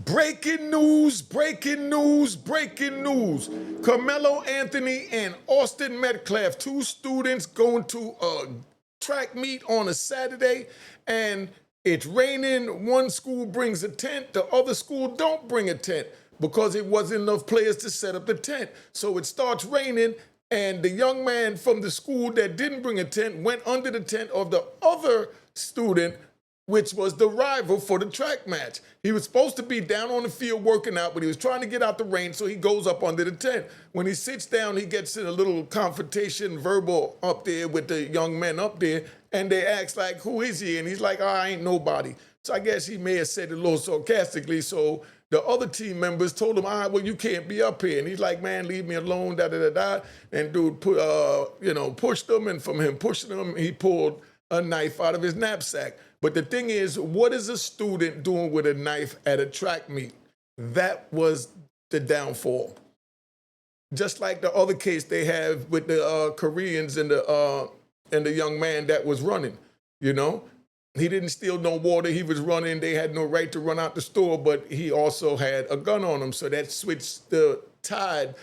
Breaking news, breaking news, breaking news. Karmelo Anthony and Austin Metcalf, two students going to a track meet on a Saturday, and it's raining. One school brings a tent, the other school don't bring a tent because it wasn't enough players to set up the tent. So it starts raining, and the young man from the school that didn't bring a tent went under the tent of the other student, which was the rival for the track match. He was supposed to be down on the field working out, but he was trying to get out the rain, so he goes up under the tent. When he sits down, he gets in a little confrontation, verbal up there with the young men up there, and they ask, like, who is he? And he's like, oh, I ain't nobody. So I guess he may have said it a little sarcastically, so the other team members told him, well, you can't be up here. And he's like, man, leave me alone, da-da-da-da. And dude pushed him, and from him pushing him, he pulled a knife out of his knapsack. But the thing is, what is a student doing with a knife at a track meet? That was the downfall. Just like the other case they have with the Koreans and the young man that was running, you know? He didn't steal no water, he was running, they had no right to run out the store, but he also had a gun on him. So that switched the tide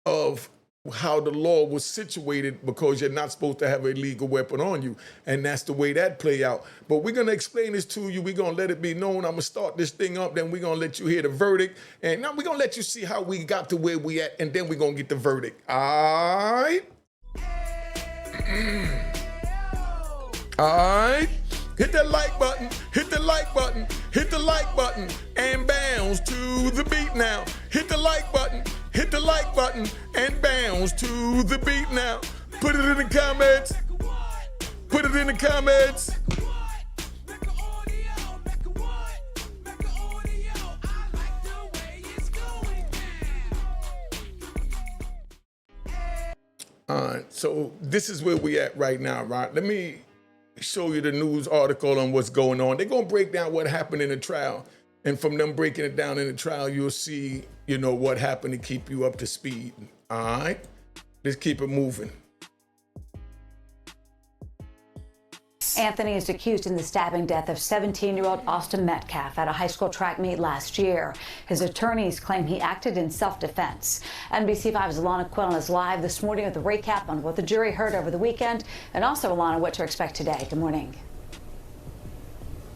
of how the law was situated, because you're not supposed to have a legal weapon on you. And that's the way that play out. But we're going to explain this to you. We're going to let it be known. I'm going to start this thing up. Then we're going to let you hear the verdict. And now we're going to let you see how we got to where we at. And then we're going to get the verdict. All right? All right? Hit that like button. Hit the like button. Hit the like button. And bounce to the beat now. Hit the like button. Hit the like button and bounce to the beat now. Put it in the comments. Put it in the comments. All right, so this is where we at right now, right? Let me show you the news article on what's going on. They're gonna break down what happened in the trial. And from them breaking it down in the trial, you'll see, what happened to keep you up to speed. All right? Let's keep it moving. Anthony is accused in the stabbing death of 17-year-old Austin Metcalf at a high school track meet last year. His attorneys claim he acted in self-defense. NBC5's Alana Quillen is live this morning with a recap on what the jury heard over the weekend, and also, Alana, what to expect today. Good morning.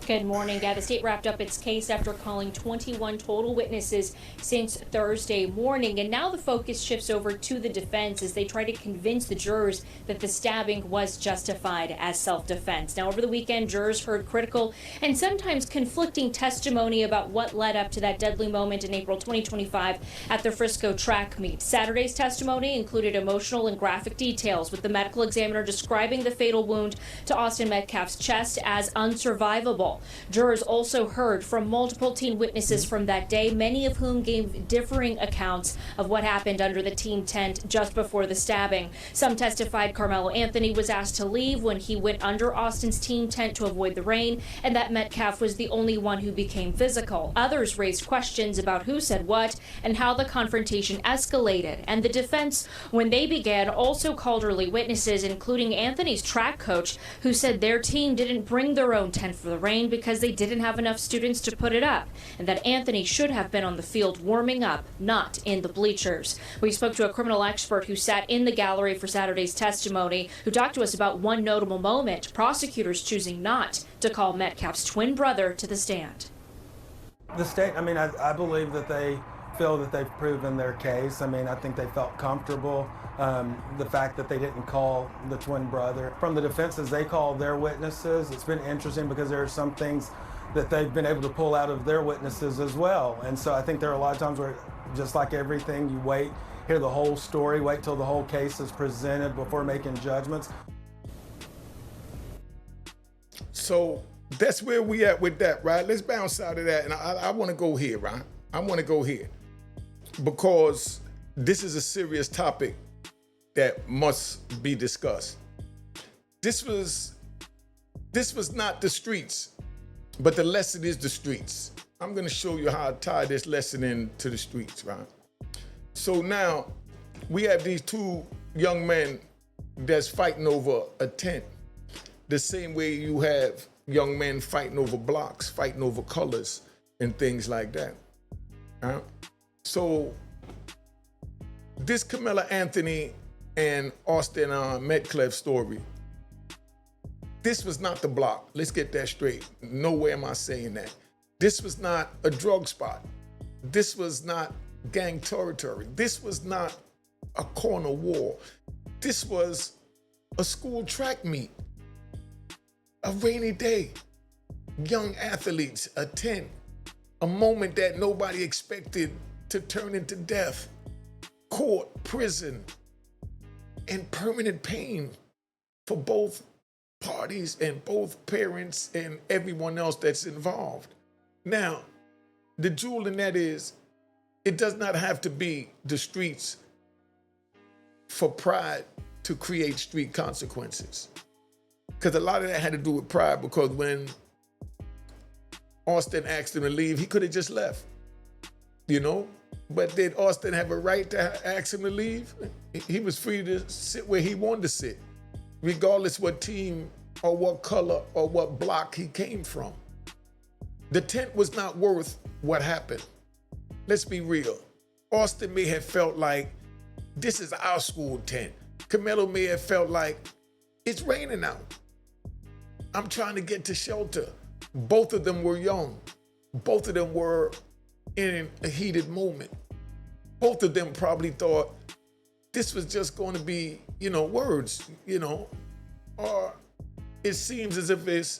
Good morning. Yeah, the state wrapped up its case after calling 21 total witnesses since Thursday morning. And now the focus shifts over to the defense as they try to convince the jurors that the stabbing was justified as self-defense. Now, over the weekend, jurors heard critical and sometimes conflicting testimony about what led up to that deadly moment in April 2025 at the Frisco track meet. Saturday's testimony included emotional and graphic details, with the medical examiner describing the fatal wound to Austin Metcalf's chest as unsurvivable. Jurors also heard from multiple teen witnesses from that day, many of whom gave differing accounts of what happened under the team tent just before the stabbing. Some testified Karmelo Anthony was asked to leave when he went under Austin's team tent to avoid the rain, and that Metcalf was the only one who became physical. Others raised questions about who said what and how the confrontation escalated. And the defense, when they began, also called early witnesses, including Anthony's track coach, who said their team didn't bring their own tent for the rain because they didn't have enough students to put it up, and that Anthony should have been on the field warming up, not in the bleachers. We spoke to a criminal expert who sat in the gallery for Saturday's testimony, who talked to us about one notable moment, prosecutors choosing not to call Metcalf's twin brother to the stand. The state, I believe that they feel that they've proven their case. I think they felt comfortable. The fact that they didn't call the twin brother. From the defenses, they called their witnesses. It's been interesting because there are some things that they've been able to pull out of their witnesses as well. And so I think there are a lot of times where, just like everything, you wait, hear the whole story, wait till the whole case is presented before making judgments. So that's where we at with that, right? Let's bounce out of that. And I want to go here, right? I want to go here because this is a serious topic that must be discussed. This was not the streets, but the lesson is the streets. I'm gonna show you how to tie this lesson into the streets, right? So now we have these two young men that's fighting over a tent, the same way you have young men fighting over blocks, fighting over colors and things like that. Right? So this Karmelo Anthony and Austin Metcalf story, this was not the block. Let's get that straight. Nowhere am I saying that. This was not a drug spot. This was not gang territory. This was not a corner war. This was a school track meet, a rainy day, young athletes, a tent, a moment that nobody expected to turn into death, court, prison, and permanent pain for both parties and both parents and everyone else that's involved. Now, the jewel in that is, it does not have to be the streets for pride to create street consequences. Because a lot of that had to do with pride, because when Austin asked him to leave, he could have just left, you know? But did Austin have a right to ask him to leave? He was free to sit where he wanted to sit, regardless what team or what color or what block he came from. The tent was not worth what happened. Let's be real. Austin may have felt like, this is our school tent. Karmelo may have felt like, it's raining out. I'm trying to get to shelter. Both of them were young. Both of them were in a heated moment. Both of them probably thought this was just going to be, words, or it seems as if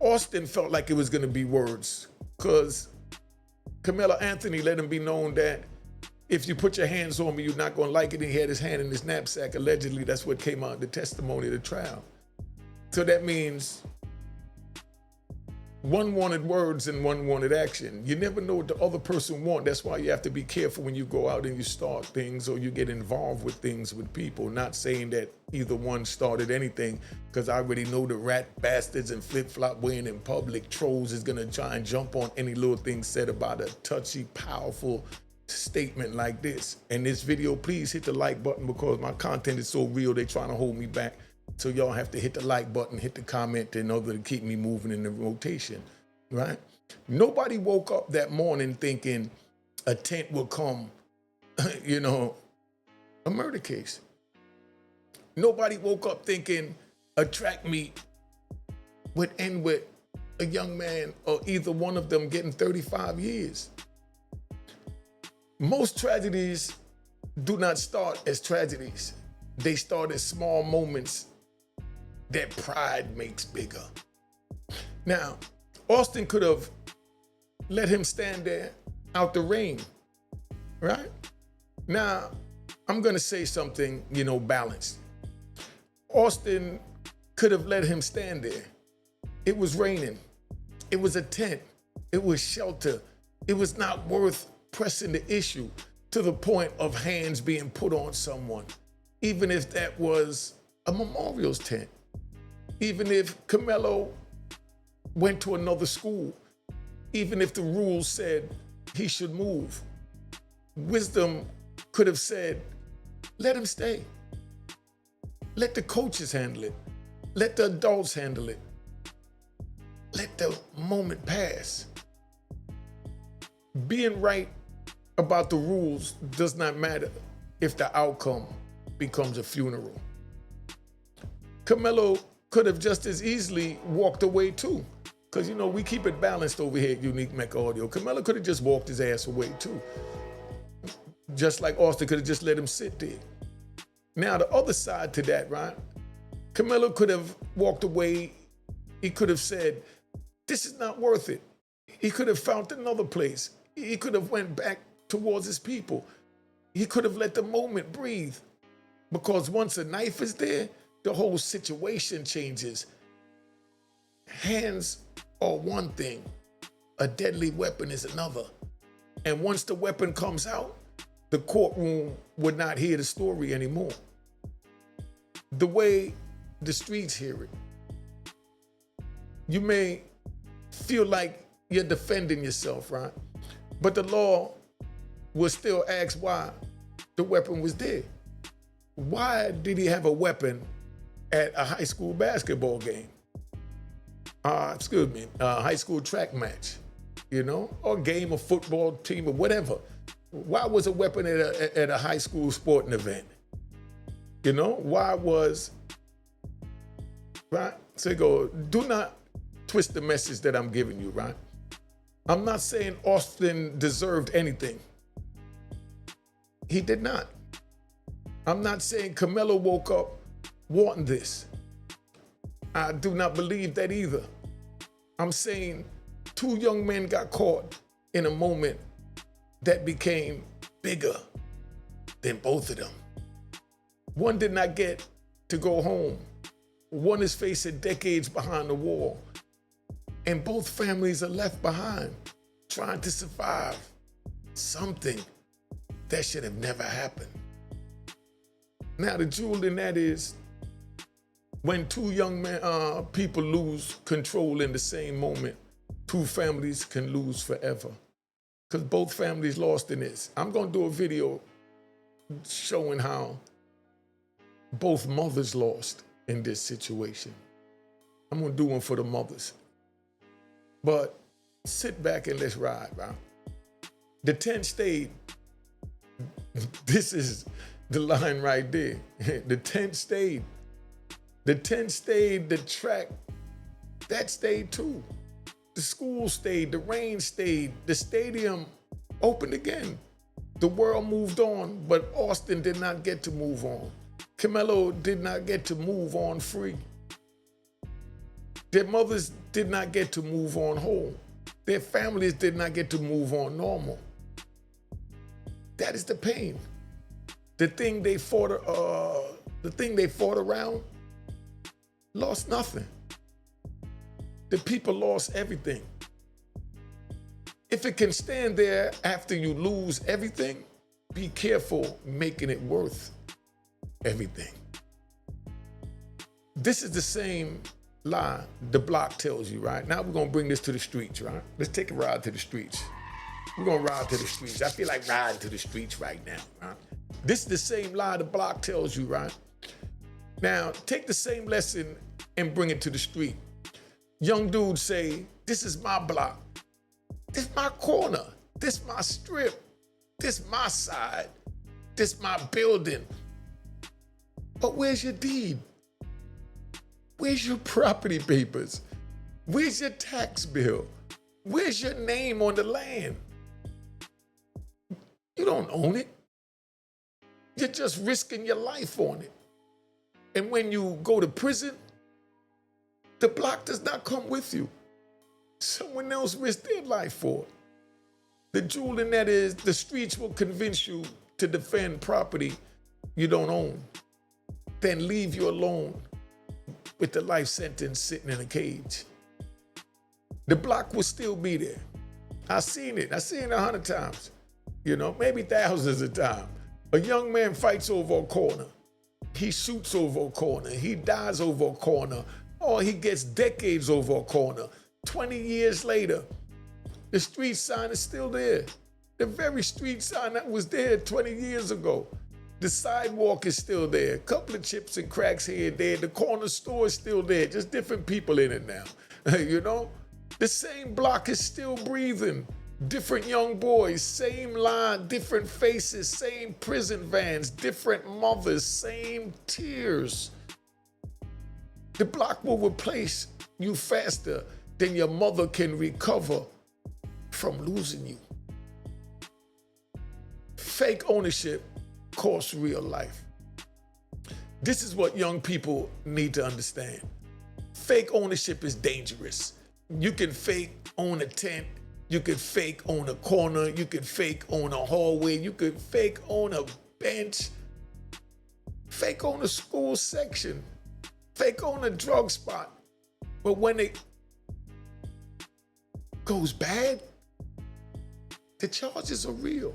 Austin felt like it was going to be words, because Karmelo Anthony let him be known that if you put your hands on me, you're not going to like it. And he had his hand in his knapsack. Allegedly, that's what came out in the testimony of the trial. So that means one wanted words and one wanted action. You never know what the other person wants. That's why you have to be careful when you go out and you start things or you get involved with things with people. Not saying that either one started anything, because I already know the rat bastards and flip-flop wearing in public trolls is going to try and jump on any little thing said about a touchy, powerful statement like this. And this video, please hit the like button, because my content is so real, they're trying to hold me back. So y'all have to hit the like button, hit the comment in order to keep me moving in the rotation, right? Nobody woke up that morning thinking a tent will come, a murder case. Nobody woke up thinking a track meet would end with a young man or either one of them getting 35 years. Most tragedies do not start as tragedies. They start as small moments that pride makes bigger. Now, Austin could have let him stand there out the rain, right? Now, I'm gonna say something, balanced. Austin could have let him stand there. It was raining. It was a tent. It was shelter. It was not worth pressing the issue to the point of hands being put on someone, even if that was a memorials tent. Even if Karmelo went to another school, even if the rules said he should move, wisdom could have said, let him stay. Let the coaches handle it. Let the adults handle it. Let the moment pass. Being right about the rules does not matter if the outcome becomes a funeral. Karmelo could have just as easily walked away too. Because, we keep it balanced over here at Unique Mecca Audio. Karmelo could have just walked his ass away too. Just like Austin could have just let him sit there. Now, the other side to that, right? Karmelo could have walked away. He could have said, this is not worth it. He could have found another place. He could have went back towards his people. He could have let the moment breathe. Because once a knife is there, the whole situation changes. Hands are one thing, a deadly weapon is another. And once the weapon comes out, the courtroom would not hear the story anymore. The way the streets hear it. You may feel like you're defending yourself, right? But the law will still ask why the weapon was there. Why did he have a weapon at a high school basketball game? High school track match. or game of football team or whatever. Why was a weapon at a high school sporting event? Why was, right? So you go, do not twist the message that I'm giving you, right? I'm not saying Austin deserved anything. He did not. I'm not saying Karmelo woke up wanting this. I do not believe that either. I'm saying two young men got caught in a moment that became bigger than both of them. One did not get to go home. One is facing decades behind the wall. And both families are left behind, trying to survive something that should have never happened. Now, the jewel in that is when two young people lose control in the same moment, two families can lose forever. Because both families lost in this. I'm going to do a video showing how both mothers lost in this situation. I'm going to do one for the mothers. But sit back and let's ride, right? The 10 stayed. This is the line right there. The 10 stayed. The 10 stayed, the track, that stayed too. The school stayed, the rain stayed, the stadium opened again. The world moved on, but Austin did not get to move on. Karmelo did not get to move on free. Their mothers did not get to move on whole. Their families did not get to move on normal. That is the pain. The thing they fought around lost nothing. The people lost everything. If it can stand there after you lose everything, be careful making it worth everything. This is the same lie the block tells you, right? Now we're gonna bring this to the streets, right? Let's take a ride to the streets. We're gonna ride to the streets. I feel like riding to the streets right now, right? This is the same lie the block tells you, right? Now, take the same lesson and bring it to the street. Young dudes say, this is my block. This my corner. This my strip. This my side. This my building. But where's your deed? Where's your property papers? Where's your tax bill? Where's your name on the land? You don't own it. You're just risking your life on it. And when you go to prison, the block does not come with you. Someone else risked their life for it. The jewel in that is the streets will convince you to defend property you don't own, then leave you alone with the life sentence sitting in a cage. The block will still be there. I've seen it. I've seen it 100 times, maybe thousands of times. A young man fights over a corner. He shoots over a corner. He dies over a corner. Or he gets decades over a corner. 20 years later, the street sign is still there. The very street sign that was there 20 years ago. The sidewalk is still there. A couple of chips and cracks here and there. The corner store is still there. Just different people in it now. The same block is still breathing. Different young boys, same line, different faces, same prison vans, different mothers, same tears. The block will replace you faster than your mother can recover from losing you. Fake ownership costs real life. This is what young people need to understand. Fake ownership is dangerous. You can fake own a tent. You could fake own a corner. You could fake own a hallway. You could fake own a bench. Fake own a school section. Fake own a drug spot. But when it goes bad, the charges are real.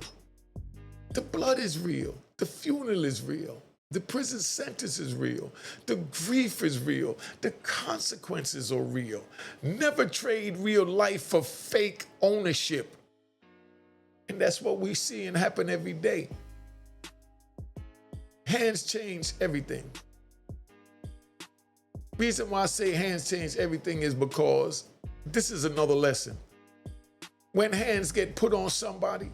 The blood is real. The funeral is real. The prison sentence is real. The grief is real. The consequences are real. Never trade real life for fake ownership. And that's what we see and happen every day. Hands change everything. Reason why I say hands change everything is because this is another lesson. When hands get put on somebody,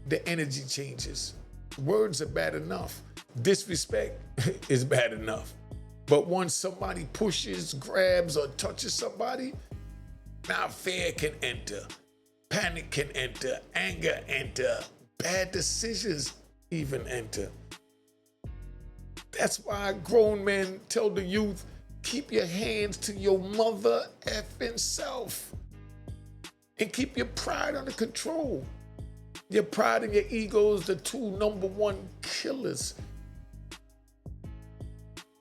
the energy changes. Words are bad enough. Disrespect is bad enough. But once somebody pushes, grabs, or touches somebody, now fear can enter, panic can enter, anger enter, bad decisions even enter. That's why grown men tell the youth, keep your hands to your mother effing self. And keep your pride under control. Your pride and your ego is the two #1 killers.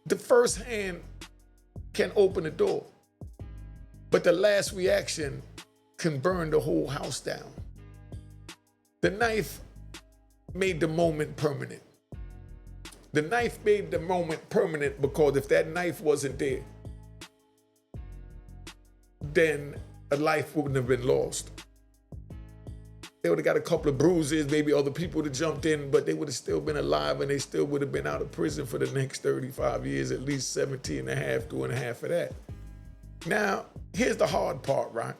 The first hand can open the door, but the last reaction can burn the whole house down. The knife made the moment permanent. The knife made the moment permanent because if that knife wasn't there, then a life wouldn't have been lost. They would have got a couple of bruises, maybe other people would have jumped in, but they would have still been alive and they still would have been out of prison for the next 35 years, at least 17 and a half, doing half of that. Now, here's the hard part, right?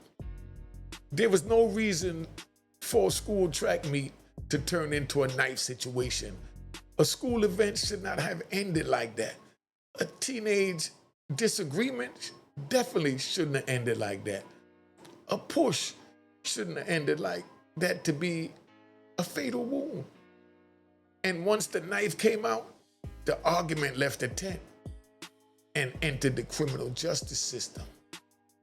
There was no reason for a school track meet to turn into a knife situation. A school event should not have ended like that. A teenage disagreement definitely shouldn't have ended like that. A push shouldn't have ended like that to be a fatal wound. And once the knife came out, the argument left the tent and entered the criminal justice system.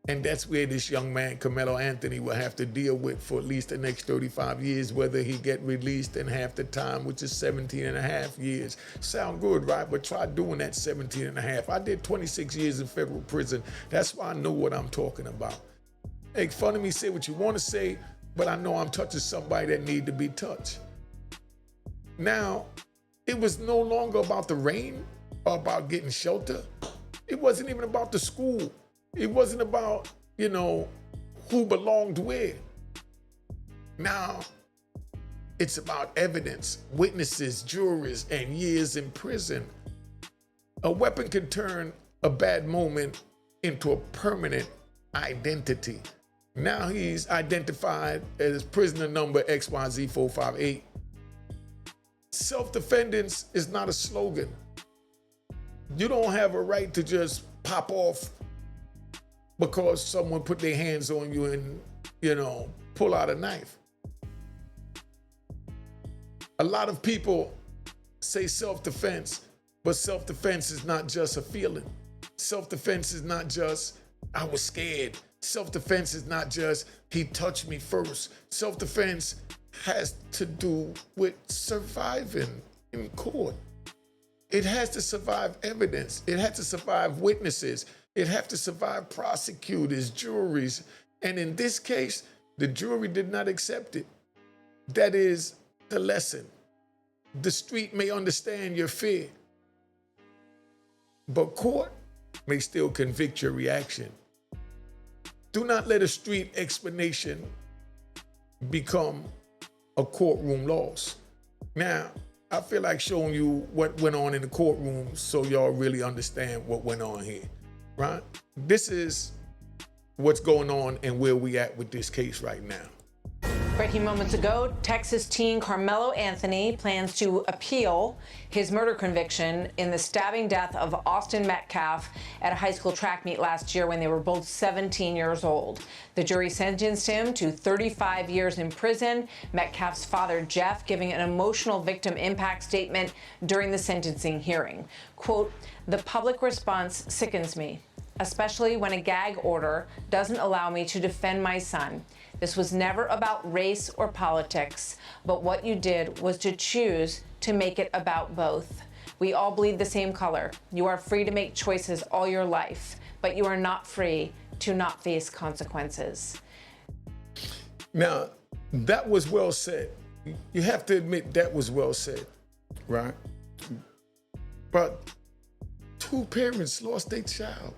And that's where this young man, Karmelo Anthony, will have to deal with for at least the next 35 years, whether he get released in half the time, which is 17 and a half years. Sound good, right? But try doing that 17 and a half. I did 26 years in federal prison. That's why I know what I'm talking about. Make fun of me, say what you want to say, but I know I'm touching somebody that need to be touched. Now, it was no longer about the rain or about getting shelter. It wasn't even about the school. It wasn't about, who belonged where. Now, it's about evidence, witnesses, jurors, and years in prison. A weapon can turn a bad moment into a permanent identity. Now he's identified as prisoner number XYZ458. Self-defense is not a slogan. You don't have a right to just pop off because someone put their hands on you and, pull out a knife. A lot of people say self-defense, but self-defense is not just a feeling. Self-defense is not just, I was scared. Self-defense is not just, he touched me first. Self-defense has to do with surviving in court. It has to survive evidence. It has to survive witnesses. It has to survive prosecutors, juries. And in this case, the jury did not accept it. That is the lesson. The street may understand your fear, but court may still convict your reaction. Do not let a street explanation become a courtroom loss. Now, I feel like showing you what went on in the courtroom so y'all really understand what went on here, right? This is what's going on and where we at with this case right now. Breaking moments ago, Texas teen Karmelo Anthony plans to appeal his murder conviction in the stabbing death of Austin Metcalf at a high school track meet last year when they were both 17 years old. The jury sentenced him to 35 years in prison. Metcalf's father, Jeff, giving an emotional victim impact statement during the sentencing hearing. Quote, "The public response sickens me, especially when a gag order doesn't allow me to defend my son. This was never about race or politics, but what you did was to choose to make it about both. We all bleed the same color. You are free to make choices all your life, but you are not free to not face consequences." Now, that was well said. You have to admit that was well said, right? But two parents lost their child.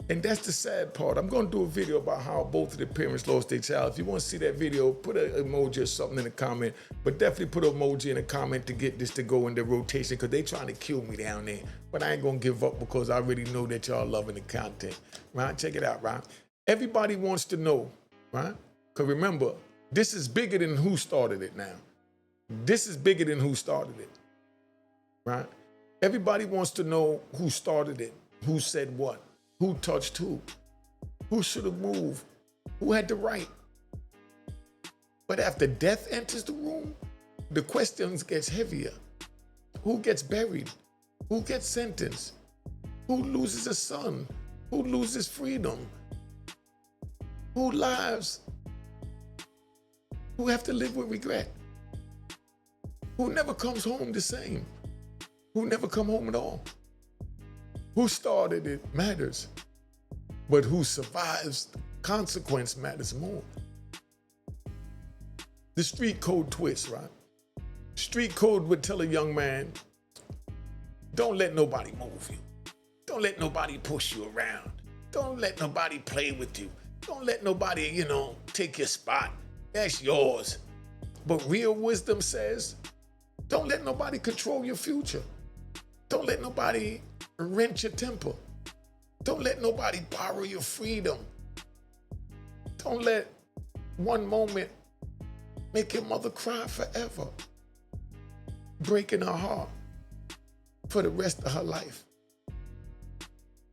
And that's the sad part. I'm going to do a video about how both of the parents lost their child. If you want to see that video, put an emoji or something in the comment. But definitely put an emoji in the comment to get this to go into rotation because they're trying to kill me down there. But I ain't going to give up because I already know that y'all loving the content. Right? Check it out, right? Everybody wants to know, right? Because remember, this is bigger than who started it now. This is bigger than who started it, right? Everybody wants to know who started it, who said what, who touched who should have moved, who had the right. But after death enters the room, the questions gets heavier. Who gets buried? Who gets sentenced? Who loses a son? Who loses freedom? Who lives? Who have to live with regret? Who never comes home the same? Who never come home at all? Who started it matters, but who survives the consequence matters more. The street code twist, right? Street code would tell a young man, don't let nobody move you. Don't let nobody push you around. Don't let nobody play with you. Don't let nobody, take your spot. That's yours. But real wisdom says, don't let nobody control your future. Don't let nobody rent your temper. Don't let nobody borrow your freedom. Don't let one moment make your mother cry forever, breaking her heart for the rest of her life.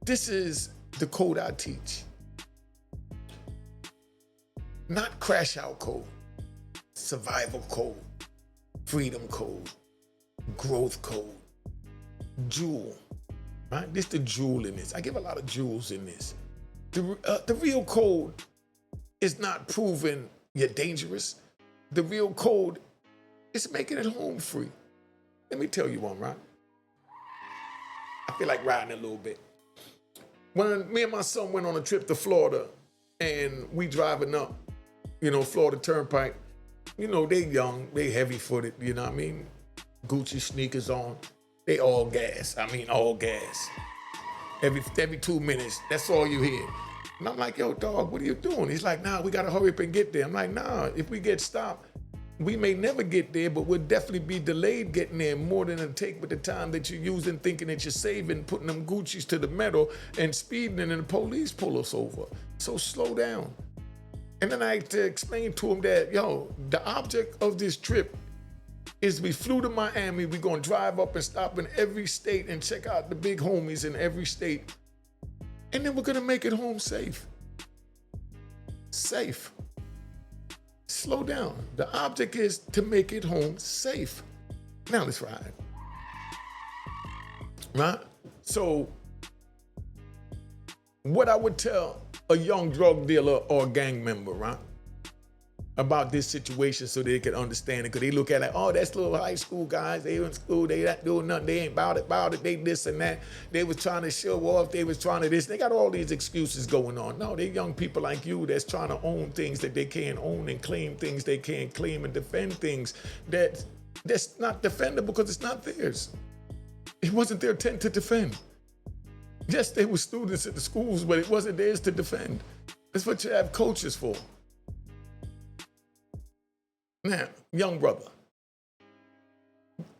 This is the code I teach. Not crash out code, survival code, freedom code, growth code, jewel, right? This is the jewel in this. I give a lot of jewels in this. The real code is not proving you're dangerous. The real code is making it home free. Let me tell you one, right? I feel like riding a little bit. When me and my son went on a trip to Florida and we driving up, Florida Turnpike, they young, they heavy-footed, you know what I mean? Gucci sneakers on, they all gas. All gas. Every 2 minutes, that's all you hear. And I'm like, yo, dog, what are you doing? He's like, nah, we gotta hurry up and get there. I'm like, nah, if we get stopped, we may never get there, but we'll definitely be delayed getting there more than it'll take with the time that you're using, thinking that you're saving, putting them Gucci's to the metal and speeding, and the police pull us over. So slow down. And then I had to explain to him that, the object of this trip is we flew to Miami, we're gonna drive up and stop in every state and check out the big homies in every state. And then we're gonna make it home safe. Safe. Slow down. The object is to make it home safe. Now let's ride. Right? So, what I would tell a young drug dealer or a gang member, right, about this situation so they can understand it, because they look at it like, oh, that's little high school guys, they in school, they not doing nothing, they ain't about it, they this and that, they was trying to show off, they was trying to this, they got all these excuses going on. No, they young people like you that's trying to own things that they can't own and claim things they can't claim and defend things that's not defendable because it's not theirs. It wasn't their intent to defend. Yes, they were students at the schools, but it wasn't theirs to defend. That's what you have coaches for. Now, young brother,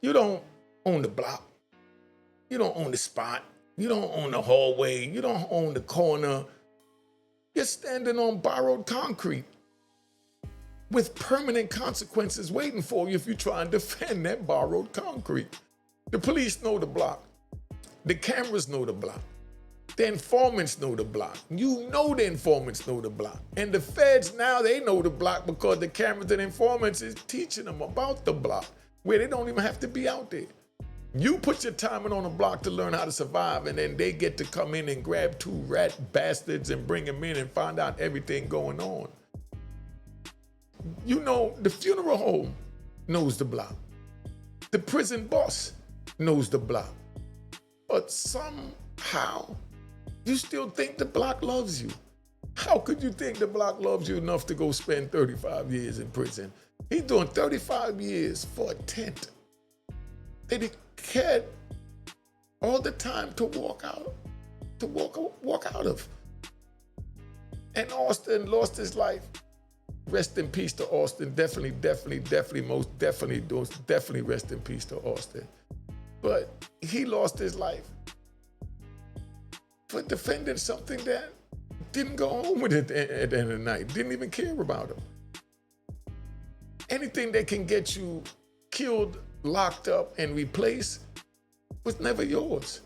you don't own the block. You don't own the spot. You don't own the hallway. You don't own the corner. You're standing on borrowed concrete with permanent consequences waiting for you if you try and defend that borrowed concrete. The police know the block. The cameras know the block. The informants know the block. You know the informants know the block. And the feds now, they know the block because the cameras and informants is teaching them about the block, where they don't even have to be out there. You put your timing on the block to learn how to survive, and then they get to come in and grab 2 rat bastards and bring them in and find out everything going on. The funeral home knows the block. The prison boss knows the block. But somehow, you still think the block loves you. How could you think the block loves you enough to go spend 35 years in prison? He's doing 35 years for a tent that he had all the time to walk out of. And Austin lost his life. Rest in peace to Austin. Definitely rest in peace to Austin. But he lost his life for defending something that Didn't go home with it at the end of the night. Didn't even care about him. Anything that can get you killed, locked up, and replaced was never yours.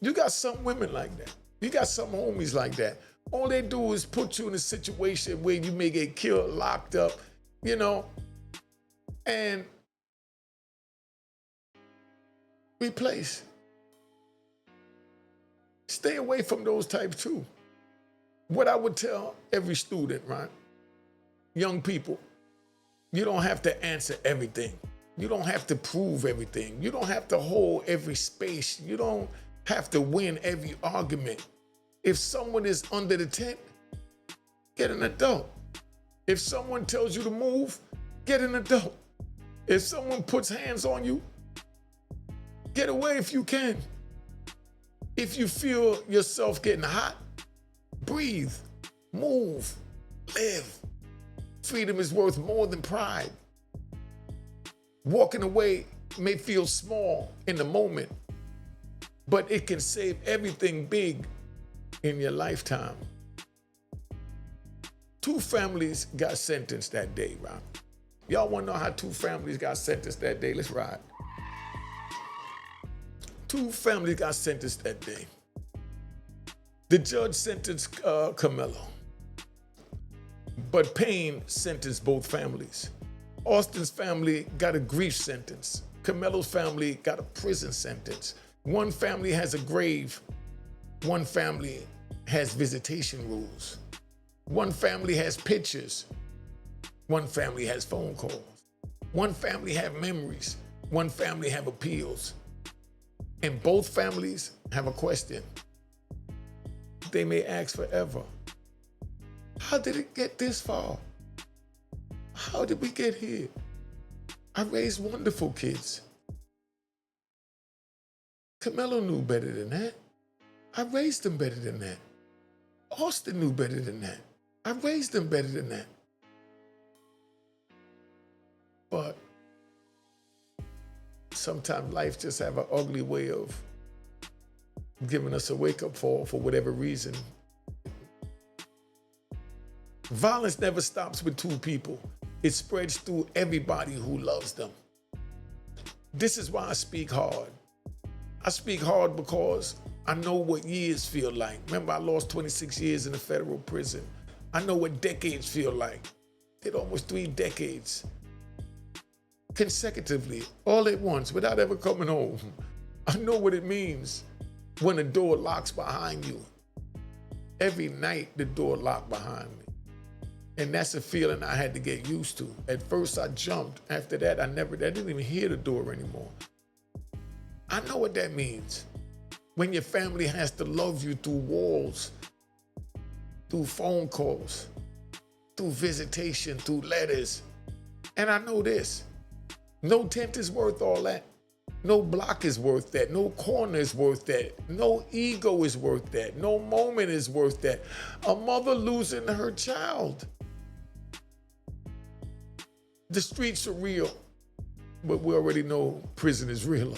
You got some women like that. You got some homies like that. All they do is put you in a situation where you may get killed, locked up, you know, and replace. Stay away from those types too. What I would tell every student, right? Young people, you don't have to answer everything. You don't have to prove everything. You don't have to hold every space. You don't have to win every argument. If someone is under the tent, get an adult. If someone tells you to move, get an adult. If someone puts hands on you, get away if you can. If you feel yourself getting hot, breathe, move, live. Freedom is worth more than pride. Walking away may feel small in the moment, but it can save everything big in your lifetime. 2 families got sentenced that day, right? Y'all wanna know how 2 families got sentenced that day? Let's ride. 2 families got sentenced that day. The judge sentenced Karmelo, but Payne sentenced both families. Austin's family got a grief sentence. Karmelo's family got a prison sentence. One family has a grave. One family has visitation rules. One family has pictures. One family has phone calls. One family have memories. One family have appeals. And both families have a question. They may ask forever. How did it get this far? How did we get here? I raised wonderful kids. Karmelo knew better than that. I raised them better than that. Austin knew better than that. I raised them better than that. But sometimes life just have an ugly way of giving us a wake-up call for whatever reason. Violence never stops with 2 people. It spreads through everybody who loves them. This is why I speak hard. I speak hard because I know what years feel like. Remember, I lost 26 years in a federal prison. I know what decades feel like. Did almost 3 decades. Consecutively, all at once, without ever coming home. I know what it means when a door locks behind you. Every night, the door locked behind me. And that's a feeling I had to get used to. At first, I jumped. After that, I didn't even hear the door anymore. I know what that means. When your family has to love you through walls, through phone calls, through visitation, through letters. And I know this. No tent is worth all that. No block is worth that. No corner is worth that. No ego is worth that. No moment is worth that. A mother losing her child. The streets are real, but we already know prison is realer.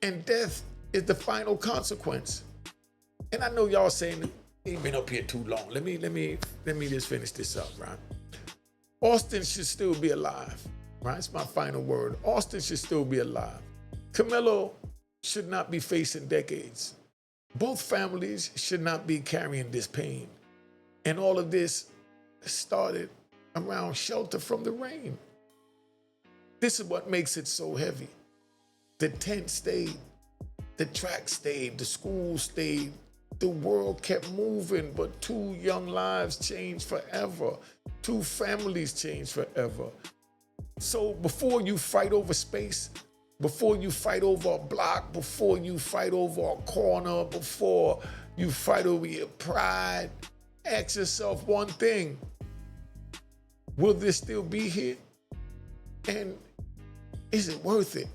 And death is the final consequence. And I know y'all saying, ain't been up here too long. Let me just finish this up, right? Austin should still be alive, right? It's my final word. Austin should still be alive. Karmelo should not be facing decades. Both families should not be carrying this pain. And all of this started around shelter from the rain. This is what makes it so heavy. The tent stayed, the track stayed, the school stayed, the world kept moving, but 2 young lives changed forever. 2 families changed forever. So before you fight over space, before you fight over a block, before you fight over a corner, before you fight over your pride, ask yourself one thing. Will this still be here? And is it worth it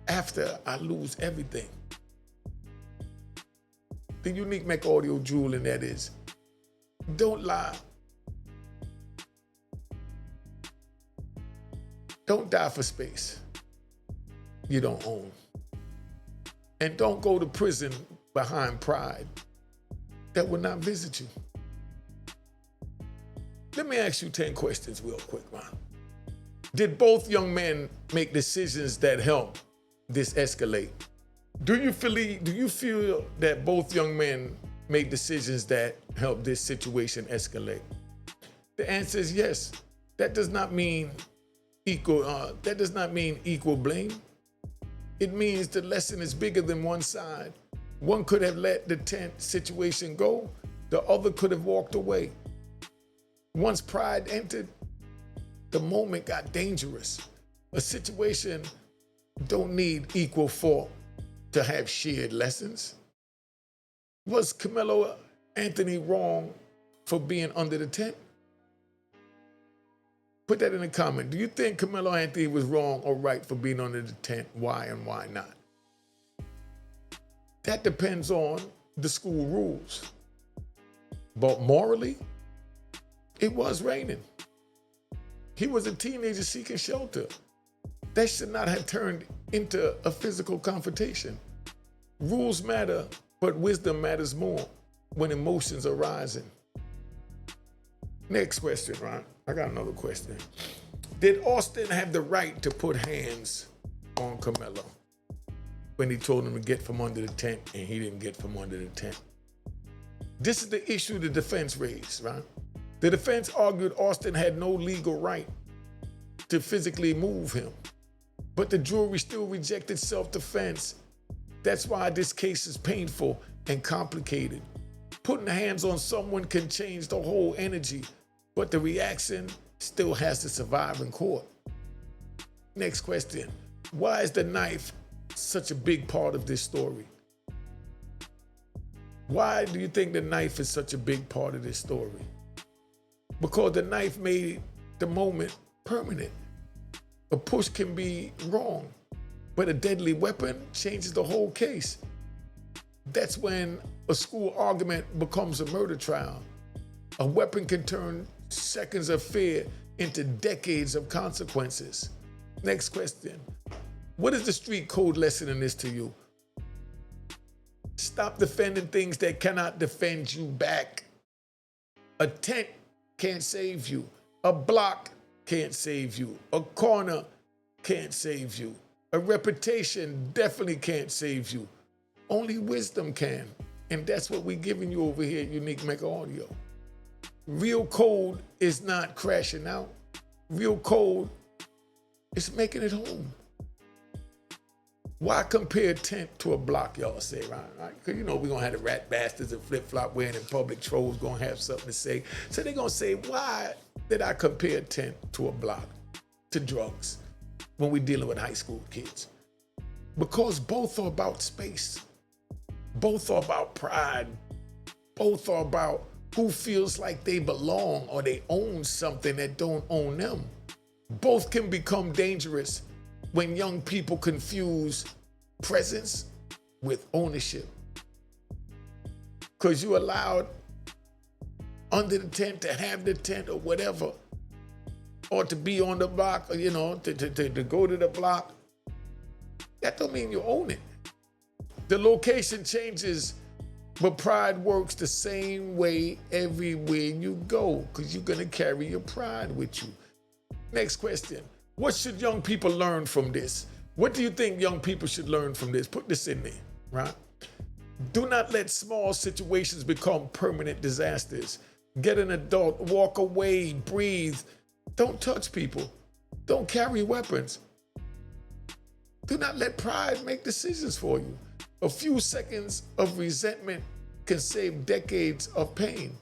after I lose everything? The unique Mecca Audio jewel in that is, don't lie. Don't die for space you don't own. And don't go to prison behind pride that will not visit you. Let me ask you 10 questions real quick, Ron. Did both young men make decisions that help this escalate? Do you feel that both young men made decisions that help this situation escalate? The answer is yes. That does not mean equal blame. It means the lesson is bigger than one side. One could have let the tent situation go. The other could have walked away. Once pride entered, the moment got dangerous. A situation don't need equal fault to have shared lessons. Was Karmelo Anthony wrong for being under the tent? Put that in a comment. Do you think Karmelo Anthony was wrong or right for being under the tent? Why and why not? That depends on the school rules. But morally, it was raining. He was a teenager seeking shelter. That should not have turned into a physical confrontation. Rules matter, but wisdom matters more when emotions are rising. Next question, Ron. I got another question. Did Austin have the right to put hands on Karmelo when he told him to get from under the tent and he didn't get from under the tent? This is the issue the defense raised, right? The defense argued Austin had no legal right to physically move him, but the jury still rejected self-defense. That's why this case is painful and complicated. Putting hands on someone can change the whole energy, but the reaction still has to survive in court. Next question. Why is the knife such a big part of this story? Why do you think the knife is such a big part of this story? Because the knife made the moment permanent. A push can be wrong, but a deadly weapon changes the whole case. That's when a school argument becomes a murder trial. A weapon can turn seconds of fear into decades of consequences. Next question. What is the street code lesson in this to you? Stop defending things that cannot defend you back. A tent can't save you. A block can't save you. A corner can't save you. A reputation definitely can't save you. Only wisdom can. And that's what we're giving you over here at Unique Mecca Audio. Real code is not crashing out. Real code is making it home. Why compare tent to a block, y'all say, right? Because you know we're going to have the rat bastards and flip-flop wearing in public trolls going to have something to say. So they're going to say, why did I compare tent to a block, to drugs, when we're dealing with high school kids? Because both are about space. Both are about pride. Both are about who feels like they belong or they own something that don't own them. Both can become dangerous when young people confuse presence with ownership. Because you allowed under the tent to have the tent or whatever, or to be on the block, or, you know, to go to the block. That don't mean you own it. The location changes, but pride works the same way everywhere you go, because you're gonna carry your pride with you. Next question. What should young people learn from this? What do you think young people should learn from this? Put this in there, right? Do not let small situations become permanent disasters. Get an adult, walk away, breathe. Don't touch people. Don't carry weapons. Do not let pride make decisions for you. A few seconds of resentment can save decades of pain.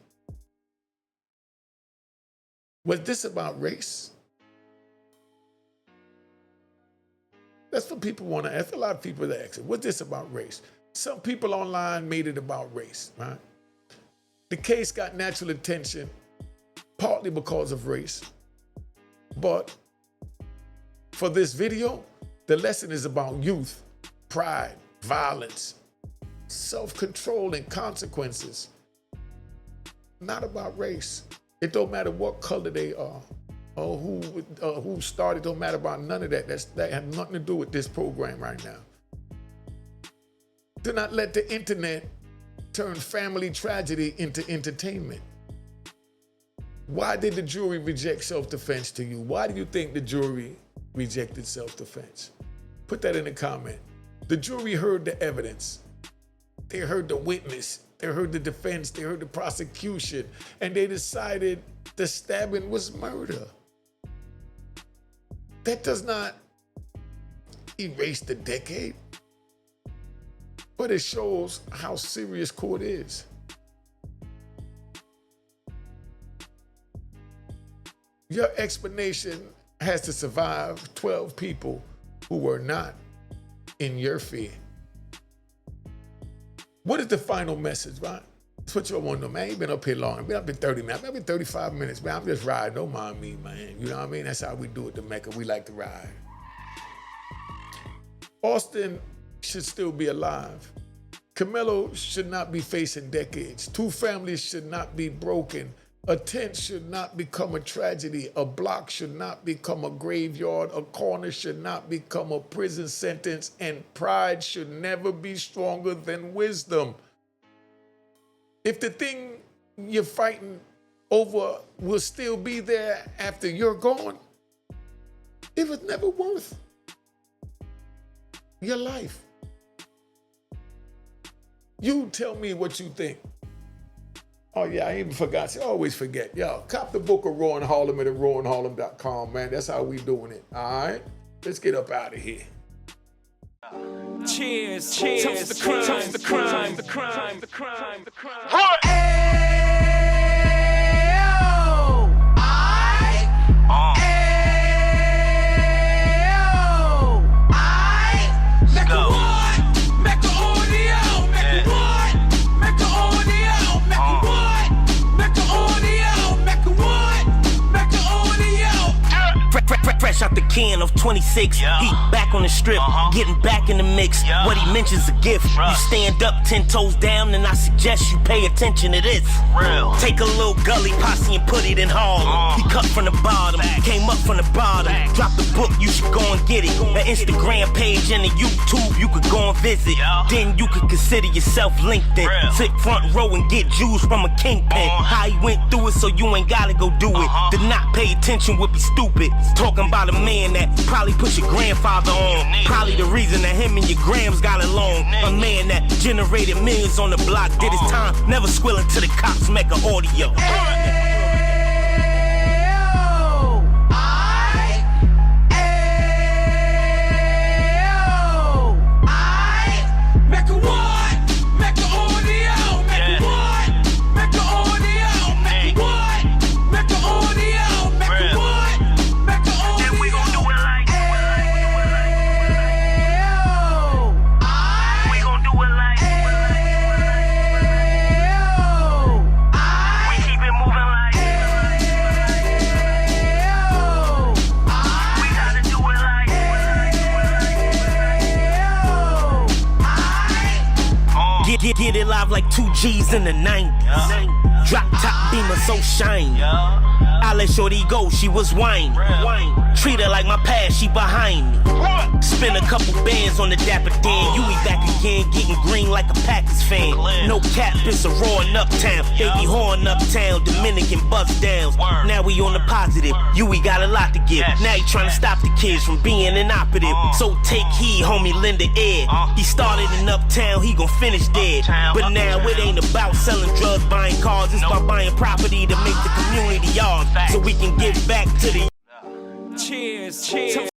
Was this about race? That's what people want to ask. A lot of people that ask, was this about race? Some people online made it about race, right? The case got national attention partly because of race. But for this video, the lesson is about youth, pride, violence, self-control, and consequences. Not about race. It don't matter what color they are or who started. Don't matter about none of that. That has nothing to do with this program right now. Do not let the internet turn family tragedy into entertainment. Why did the jury reject self-defense to you? Why do you think the jury rejected self-defense? Put that in the comment. The jury heard the evidence. They heard the witness. They heard the defense. They heard the prosecution. And they decided the stabbing was murder. That does not erase the decade, but it shows how serious court is. Your explanation has to survive 12 people who were not in your fear. What is the final message, right? That's what you want to know, man. I ain't been up here long. I've been up here 30 minutes. I've been 35 minutes, man. I'm just riding. Don't mind me, man. You know what I mean? That's how we do it to Mecca. We like to ride. Austin should still be alive. Karmelo should not be facing decades. Two families should not be broken. A tent should not become a tragedy. A block should not become a graveyard. A corner should not become a prison sentence. And pride should never be stronger than wisdom. If the thing you're fighting over will still be there after you're gone, it was never worth your life. You tell me what you think. Oh yeah, I even forgot. I always forget. Yo, cop the book of Raw and Harlem at rawandharlem.com, man. That's how we doing it. All right? Let's get up out of here. Cheers, cheers, toast the crime, toast the crime, the crime, the crime, the crime. Mecca Audio, Mecca what? Mecca Audio, Mecca what? Mecca Audio, Mecca what? Mecca Audio. Fresh out the can of 26, he back on the strip, getting back in the mix. What he mentions a gift. You stand up 10 toes down, and I suggest you pay attention to this. Take a little gully posse and put it in Harlem. He cut from the bottom, came up from the bottom. Drop the book, you should go and get it. The Instagram page and the YouTube, you could go and visit. Then you could consider yourself LinkedIn. Sit front row and get Jews from a kingpin. How he went through it, so you ain't gotta go do it. To not pay attention would be stupid. Talking about a man that probably put your grandfather on. Probably the reason that him and your grams got along. A man that generated millions on the block, did his time, never squilling to the cops. Mecca Audio. Mecca what? Mecca Audio, Mecca what? Mecca Audio, Mecca what? Mecca Audio, Mecca what? Mecca Audio. And we gon' do it like we gon' do it like we keep it moving like we gotta do it like Get it live like 2 G's in the 90s. Drop top beamer so shiny. I let shorty go, she was whining. Treat her like my past, she behind me. Spend a couple bands on the Dapper Dan. You be back again, getting green like a Packers fan. No cap, it's a raw in Uptown. They be horn Uptown, Dominican bust downs. Now we on the positive, we got a lot to give. Now he trying to stop the kids from being inoperative. So take heed, homie, lend an ear. He started in Uptown, he gon' finish dead. But now it ain't about selling drugs, buying cars. It's about buying property to make the community ours, so we can give back to the cheers, cheers.